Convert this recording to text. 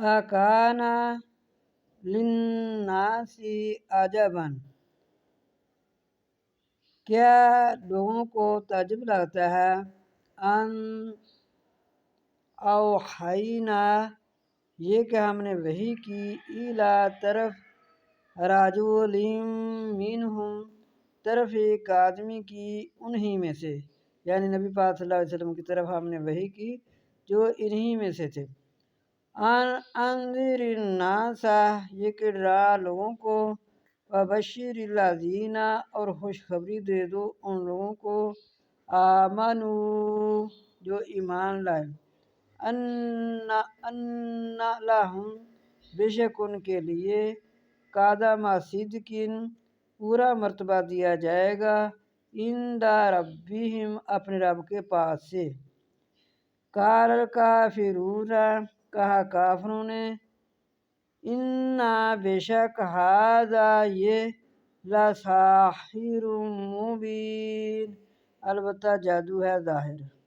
اکانا للناسی عجباً، کیا لوگوں کو تعجب لگتا ہے، ان اوحینا، یہ کہ ہم نے وحی کی، الی طرف، رجل منہم، طرف ایک آدمی کی، انہی میں سے، یعنی نبی پاک صلی اللہ علیہ وسلم کی طرف ہم نے وحی کی جو انہی میں سے تھے۔ انذر الناس، یہ کہ ڈرا لوگوں کو، وبشر الذین، اور خوشخبری دے دو ان لوگوں کو، آمنو، جو ایمان لائے، ان لہم، بے شک ان کے لیے، قدم صدق، پورا مرتبہ دیا جائے گا، عند ربہم، اپنے رب کے پاس سے۔ قال الکافرون، کہا کافروں نے، ان، بے شک، ھذا، یہ، لساحر مبین، البتہ جادو ہے ظاہر۔